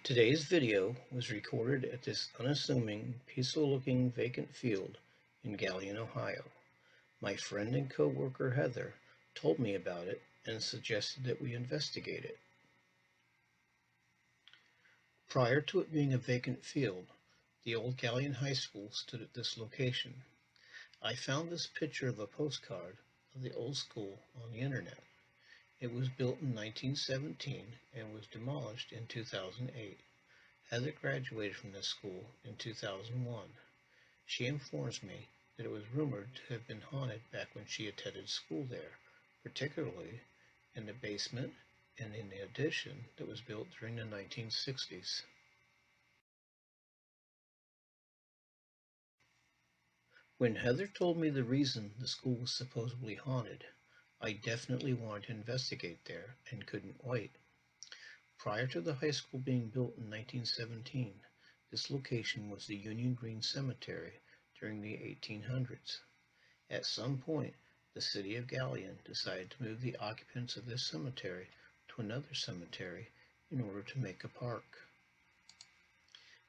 Today's video was recorded at this unassuming, peaceful-looking vacant field in Galion, Ohio. My friend and co-worker Heather told me about it and suggested that we investigate it. Prior to it being a vacant field, the old Galion High School stood at this location. I found this picture of a postcard of the old school on the internet. It was built in 1917 and was demolished in 2008. Heather graduated from this school in 2001. She informs me that it was rumored to have been haunted back when she attended school there, particularly in the basement and in the addition that was built during the 1960s. When Heather told me the reason the school was supposedly haunted, I definitely wanted to investigate there and couldn't wait. Prior to the high school being built in 1917, this location was the Union Green Cemetery during the 1800s. At some point, the city of Galion decided to move the occupants of this cemetery to another cemetery in order to make a park.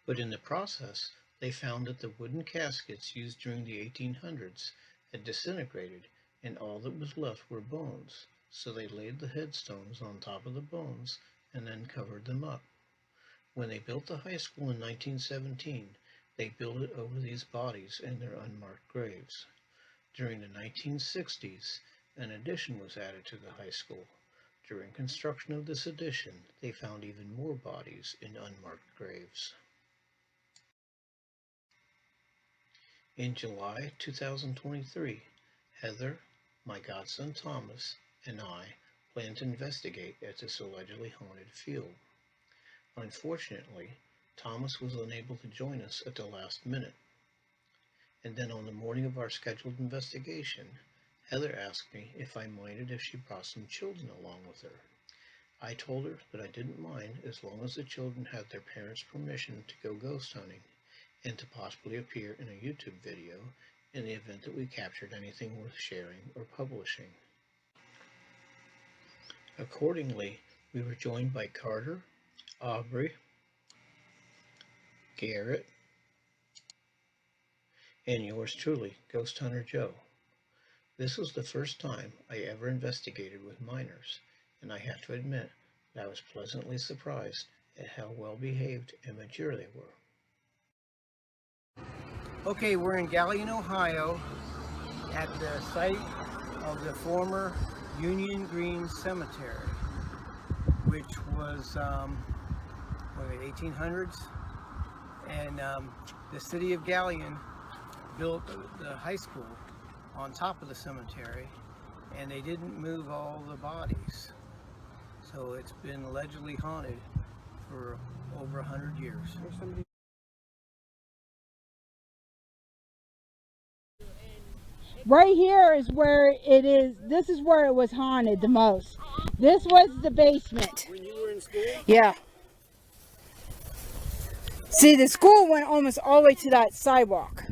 But in the process, they found that the wooden caskets used during the 1800s had disintegrated and all that was left were bones, so they laid the headstones on top of the bones and then covered them up. When they built the high school in 1917, they built it over these bodies and their unmarked graves. During the 1960s, an addition was added to the high school. During construction of this addition, they found even more bodies in unmarked graves. In July 2023, Heather, my godson Thomas, and I plan to investigate at this allegedly haunted field. Unfortunately, Thomas was unable to join us at the last minute. And then on the morning of our scheduled investigation, Heather asked me if I minded if she brought some children along with her. I told her that I didn't mind as long as the children had their parents' permission to go ghost hunting and to possibly appear in a YouTube video in the event that we captured anything worth sharing or publishing. Accordingly, we were joined by Carter, Aubrey, Garrett, and yours truly, Ghost Hunter Joe. This was the first time I ever investigated with minors, and I have to admit that I was pleasantly surprised at how well behaved and mature they were. Okay, we're in Galion, Ohio, at the site of the former Union Green Cemetery, which was, 1800s, and the city of Galion built the high school on top of the cemetery, and they didn't move all the bodies. So it's been allegedly haunted for over 100 years. Right here is where it is. This is where it was haunted the most. This was the basement. When you were in school? Yeah. See, the school went almost all the way to that sidewalk.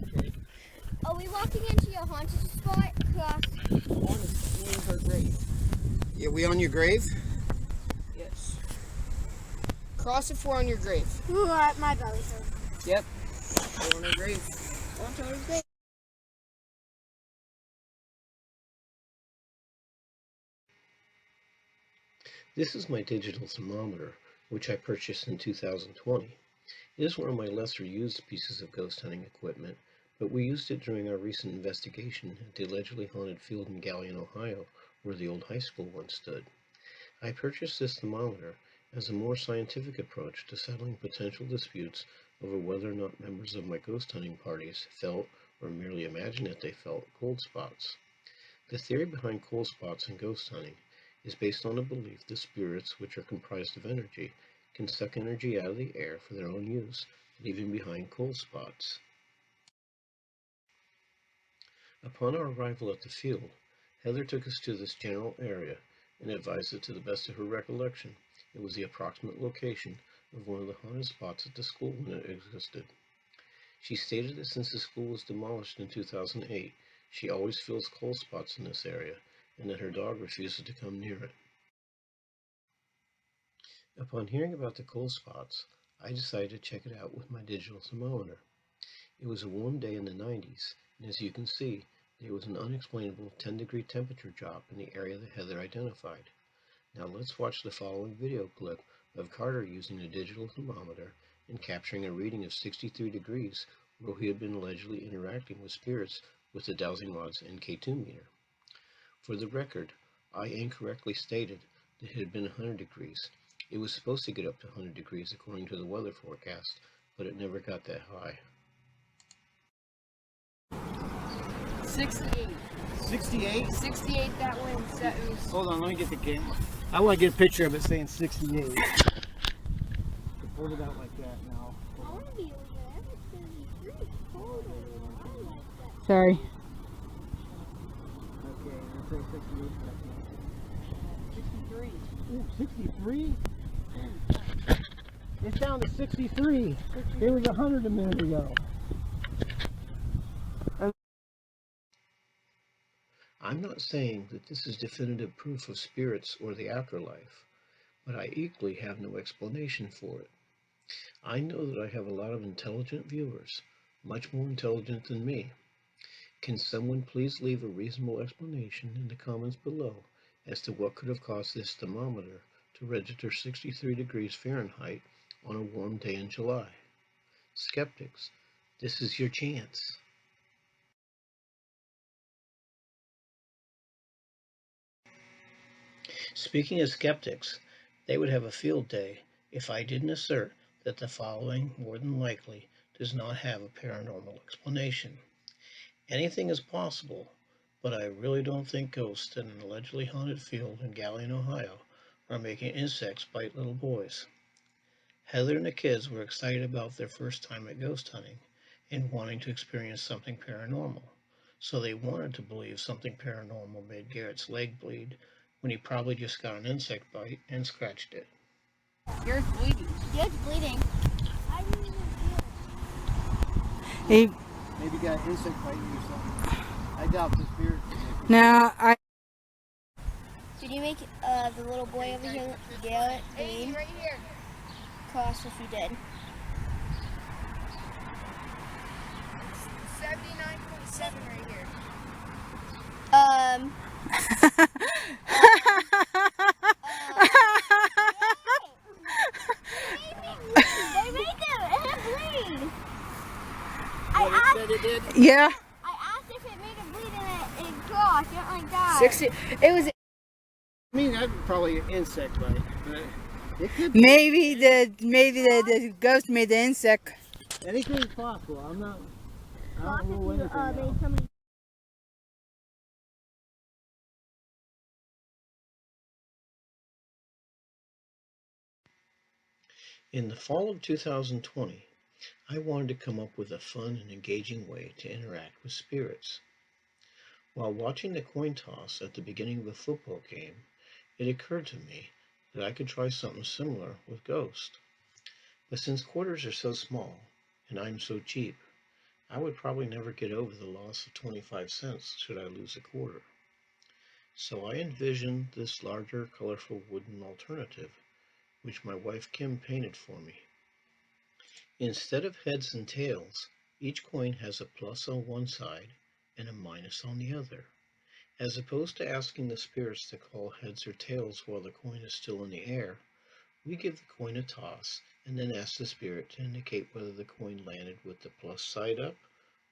Are we walking into your haunted spot? Her grave. Yeah, we on your grave? Yes. Cross if we're on your grave. Ooh, my belly's hurt. Yep. We're on our grave. On Tyler's grave. This is my digital thermometer, which I purchased in 2020. It is one of my lesser used pieces of ghost hunting equipment, but we used it during our recent investigation at the allegedly haunted field in Galion, Ohio, where the old high school once stood. I purchased this thermometer as a more scientific approach to settling potential disputes over whether or not members of my ghost hunting parties felt, or merely imagined that they felt, cold spots. The theory behind cold spots in ghost hunting is based on the belief that spirits, which are comprised of energy, can suck energy out of the air for their own use, leaving behind cold spots. Upon our arrival at the field, Heather took us to this general area and advised that to the best of her recollection, it was the approximate location of one of the haunted spots at the school when it existed. She stated that since the school was demolished in 2008, she always feels cold spots in this area, and that her dog refuses to come near it. Upon hearing about the cold spots, I decided to check it out with my digital thermometer. It was a warm day in the 90s, and as you can see, there was an unexplainable 10-degree temperature drop in the area that Heather identified. Now let's watch the following video clip of Carter using a digital thermometer and capturing a reading of 63 degrees where he had been allegedly interacting with spirits with the dowsing rod's NK2 meter. For the record, I incorrectly stated that it had been 100 degrees. It was supposed to get up to 100 degrees according to the weather forecast, but it never got that high. 68. 68? 68, that one. That was... Hold on, let me get the camera. I want to get a picture of it saying 68. Hold it out like that now. I want to be over there. It's going to be pretty cold over there. I like that. Sorry. Okay, let's say 68. 63. Ooh, 63? It's down to 63. It was 100 a minute ago. I'm not saying that this is definitive proof of spirits or the afterlife, but I equally have no explanation for it. I know that I have a lot of intelligent viewers, much more intelligent than me. Can someone please leave a reasonable explanation in the comments below as to what could have caused this thermometer to register 63 degrees Fahrenheit on a warm day in July? Skeptics, this is your chance. Speaking of skeptics, they would have a field day if I didn't assert that the following more than likely does not have a paranormal explanation. Anything is possible, but I really don't think ghosts in an allegedly haunted field in Galion, Ohio are making insects bite little boys. Heather and the kids were excited about their first time at ghost hunting and wanting to experience something paranormal, so they wanted to believe something paranormal made Garrett's leg bleed when he probably just got an insect bite and scratched it. Garrett's bleeding. It's bleeding. I didn't even feel it. He, Maybe got an insect biting or something. I doubt the spirit. now, I. Did you make the little boy over here, Garrett, bleed? Right here. Cross if you did. 79.7 right here. They make it bleed. I Said it did? Yeah. asked if it made it bleed and it crossed. Not like that. 60. It was. I mean, that's probably an insect bite. But it could be. Maybe the ghost made the insect. Anything's possible. I don't know Made anything else. somebody. In the fall of 2020, I wanted to come up with a fun and engaging way to interact with spirits. While watching the coin toss at the beginning of a football game, it occurred to me that I could try something similar with ghosts. But since quarters are so small, and I'm so cheap, I would probably never get over the loss of 25 cents should I lose a quarter. So I envisioned this larger, colorful wooden alternative, which my wife Kim painted for me. Instead of heads and tails, each coin has a plus on one side and a minus on the other. As opposed to asking the spirits to call heads or tails while the coin is still in the air, we give the coin a toss and then ask the spirit to indicate whether the coin landed with the plus side up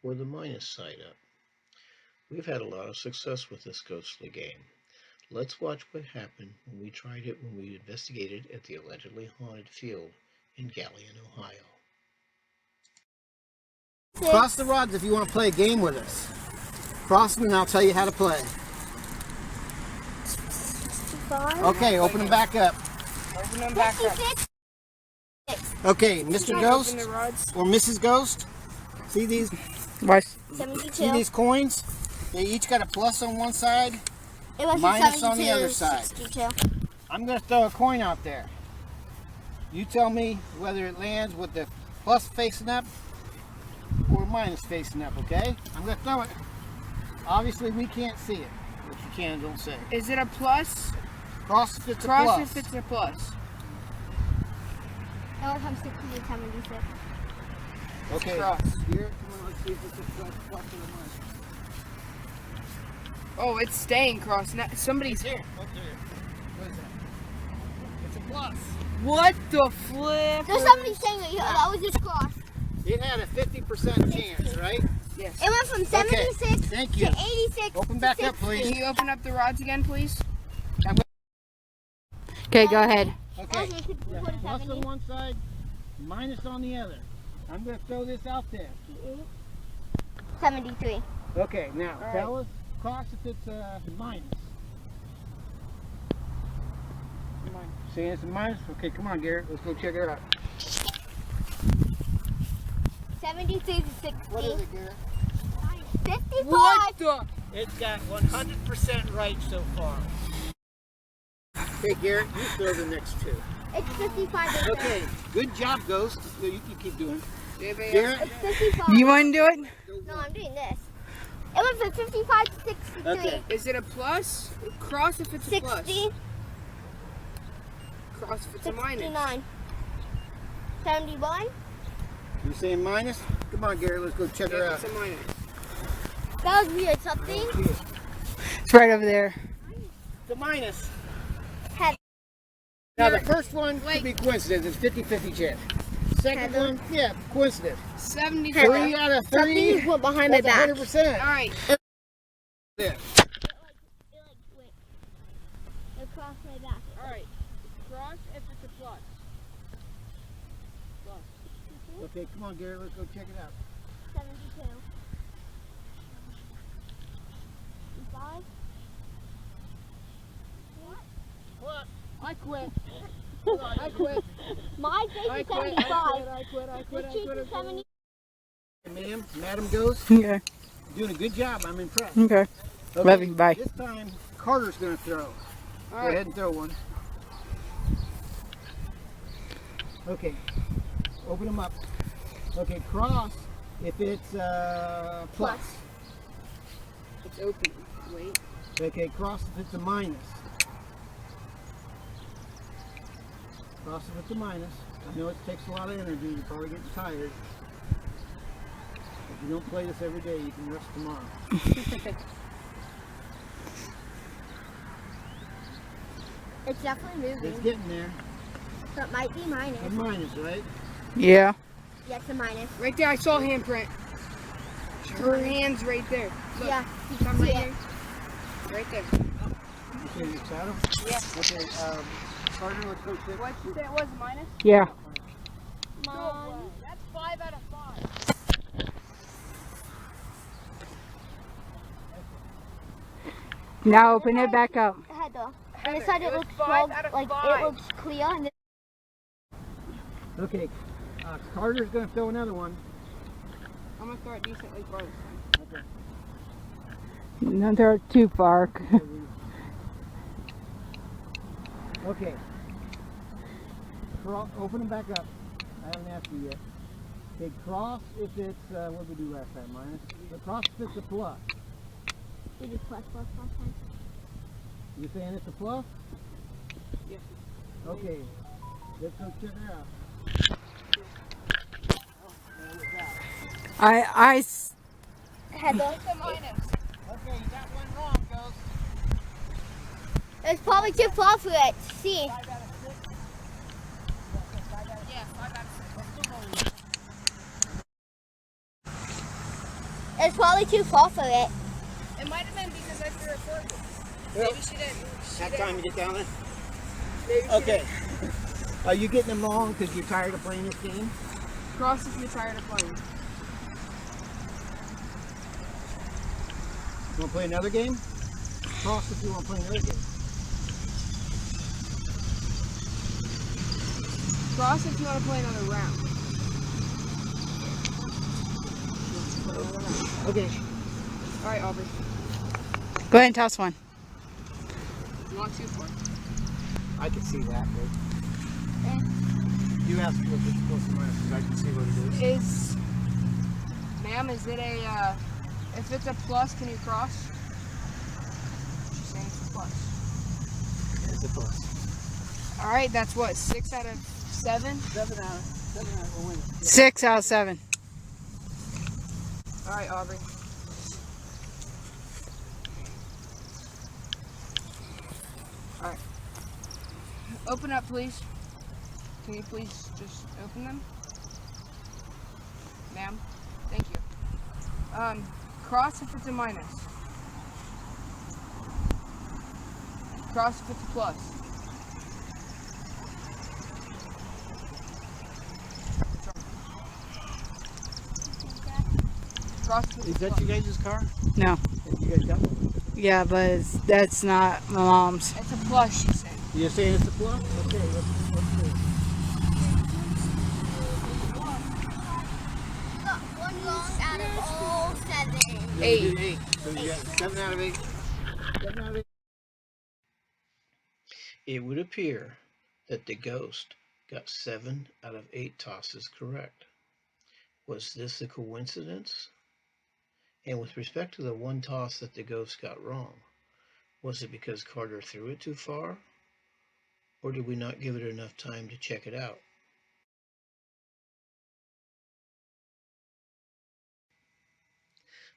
or the minus side up. We've had a lot of success with this ghostly game. Let's watch what happened when we tried it when we investigated at the allegedly haunted field in Galion, Ohio. Cross the rods if you want to play a game with us. Cross them and I'll tell you how to play. Okay, open them back up. Open them back up. Okay, Mr. Ghost Open the rods. or Mrs. Ghost. See these? Watch. 72. See these coins? They each got a plus on one side. It was Minus on the other side. 62. I'm going to throw a coin out there. You tell me whether it lands with the plus facing up or minus facing up, okay? I'm going to throw it. Obviously, we can't see it. If you can, don't say. Is it a plus? Cross if it's a Cross plus. if it's a plus. I went from 60 to 76. Okay. Cross. Here, come on, let's see if it's a plus or a minus. Oh, it's staying cross. Now, somebody's. Here. Look here. What is that? It's a plus. What the flip? There's somebody saying that was just cross. It had a 50% chance, right? Yes. It went from 76 Thank you. to 86. Open to back up, 60. please. Can you open up the rods again, please? Okay, go ahead. Okay. Also, you could Yeah. put a Plus 70. on one side, minus on the other. I'm going to throw this out there. 73. Okay, now All right. tell us, cross if it's a minus. See, it's a minus? Okay, come on, Garrett. Let's go check it out. 73 to 60. What is it, Garrett? 55. What the? It's got 100% right so far. Okay, Garrett, you throw the next two. It's 55. Okay, good job, Ghost. You can keep doing it. Garrett? Garrett? It's 55. You want to do it? No, I'm doing this. It went from 55 to 63. Okay. Is it a plus? Cross if it's a plus. 60. Cross if it's a minus. 69. 71. You saying minus? Come on, Garrett, let's go check her Yeah, out. it's a minus. That was weird. Something. It's right over there. It's a minus. Had Now, the first one could be coincidence. It's 50-50 chance. Second Heather. one, yeah, coincidence. 73. Heather. 3 out of something 3. you put behind my That's back. 100%. All right. Yeah. Across my back. All right. Cross if it's a plus. Okay, come on, Garrett, let's go check it out. 72. 55. What? I quit. I quit. My face I is quit. 75. I quit. The cheek is 70. Ma'am, Madam Ghost, Okay. doing a good job. I'm impressed. Okay. Okay, Love you, bye. This time, Carter's going to throw. All Go right. ahead and throw one. Okay, open them up. Okay, cross if it's plus. It's open. Wait. Okay, cross if it's a minus. Cross if it's a minus. I know it takes a lot of energy. You're probably getting tired. If you don't play this every day, you can rest tomorrow. It's definitely It's moving. getting there. So it might be minus. A minus, right? Yeah. Yeah, it's a minus. Right there. I saw a handprint. Her hand's right there. Look. Yeah, you Come can right see here. it. Right there. Okay, you saddle? Yeah. Okay, Carter, let's go check. What you say it was minus? Yeah. That's 5 out of 5. Now open it back up. Heather. On this side it it was looks 5 12, out of like 5. it looks clear, and then Okay, Carter's going to throw another one. I'm gonna throw it decently far this time. Okay. No, they're too far. Okay. Open them back up. I haven't asked you yet. Okay, cross if it's, what did we do last time, minus? The cross if it's a plus. we did plus time. You saying it's a plus? Yeah. Okay. Let's go check it out. Heather. It's a minus. Okay, you got one wrong, Ghost. It's probably too far for it. See. 5 out of 6. Yeah, 5 out of 6. It's probably too far for it. It might have been because I threw it forward. Maybe she didn't. Have time to get down there? Maybe she Okay. Are you getting them wrong because you're tired of playing this game? didn't. Cross if you're tired of playing. You want to play another game? Cross if you want to play another game. Cross if you want to play another round. Okay. All right, Aubrey. Go ahead and toss one. You want 2 for? I can see that. You asked what it's plus or minus because I can see what it is. Is, ma'am, is it a, if it's a plus, can you cross? She's saying it's a plus. It's a plus. All right, that's what, 6 out of 7? 7 out of a win. 6 out of 7. All right, Aubrey. All right. Open up, please. Can you please just open them? Ma'am? Thank you. Cross if it's a minus. Cross if it's a plus. Cross if it's Is a that plus. you guys' car? No. You guys got one? Yeah, but that's not my mom's. It's a plus, she said. You're saying it's a plus? Okay, let's see. Got one wrong out of all 7. 8. 8. So you got 7 out of 8. 7 out of 8. It would appear that the ghost got 7 out of 8 tosses correct. Was this a coincidence? And with respect to the one toss that the ghost got wrong, was it because Carter threw it too far? Or did we not give it enough time to check it out?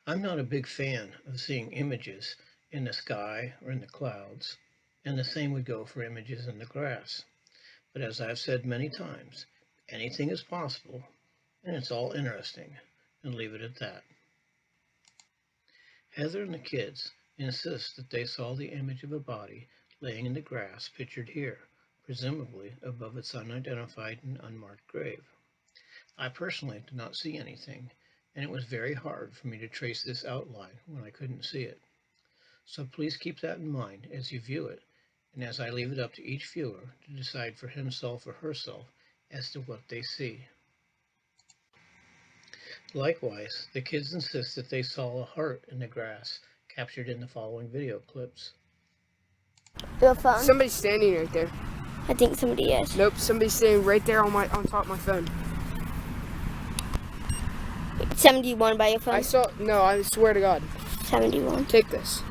I'm not a big fan of seeing images in the sky or in the clouds, and the same would go for images in the grass. But as I've said many times, anything is possible, and it's all interesting, and leave it at that. Heather and the kids insist that they saw the image of a body laying in the grass pictured here, presumably above its unidentified and unmarked grave. I personally did not see anything, and it was very hard for me to trace this outline when I couldn't see it. So please keep that in mind as you view it, and as I leave it up to each viewer to decide for himself or herself as to what they see. Likewise, the kids insist that they saw a heart in the grass captured in the following video clips. Your phone? Somebody's standing right there. I think somebody is. Nope, somebody's standing right there on top of my phone. 71 by your phone? I swear to God. 71. Take this.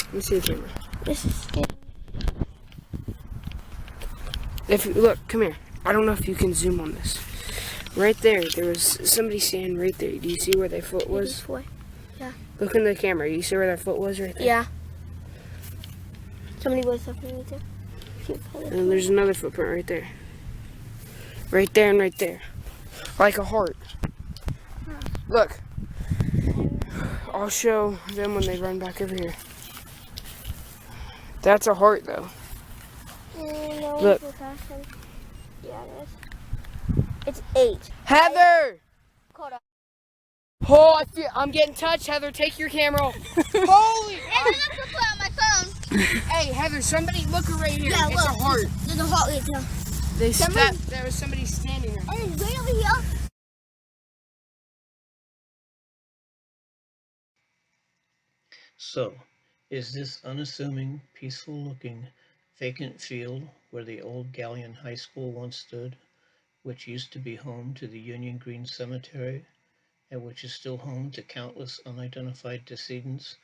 Let me see the camera. This is scary. If you look, come here. I don't know if you can zoom on this. Right there was somebody standing right there. Do you see where their foot was? Look in the camera. You see where their foot was right there? Yeah. Somebody was something right there. And there's another footprint right there. Right there and right there. Like a heart. Look. I'll show them when they run back over here. That's a heart though. No, Look. Yeah, it is. It's 8. Heather! Hold on. Oh, I'm getting touched. Heather, take your camera. Holy! Hey, I'm not gonna put on my phone. Hey, Heather, somebody look right here. Yeah, It's look. a heart. There's a heart right there. There was somebody standing there. And it's right over here. So, is this unassuming, peaceful-looking, vacant field where the old Galleon High School once stood, which used to be home to the Union Green Cemetery, and which is still home to countless unidentified decedents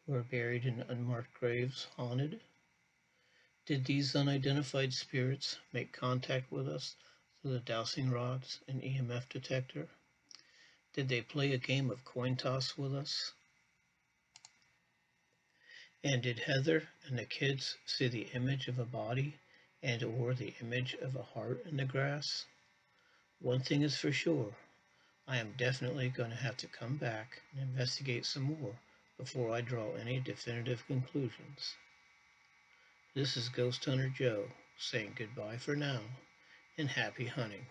who are buried in unmarked graves, haunted? Did these unidentified spirits make contact with us through the dowsing rods and EMF detector? Did they play a game of coin toss with us? And did Heather and the kids see the image of a body and or the image of a heart in the grass? One thing is for sure, I am definitely going to have to come back and investigate some more before I draw any definitive conclusions. This is Ghost Hunter Joe saying goodbye for now and happy hunting.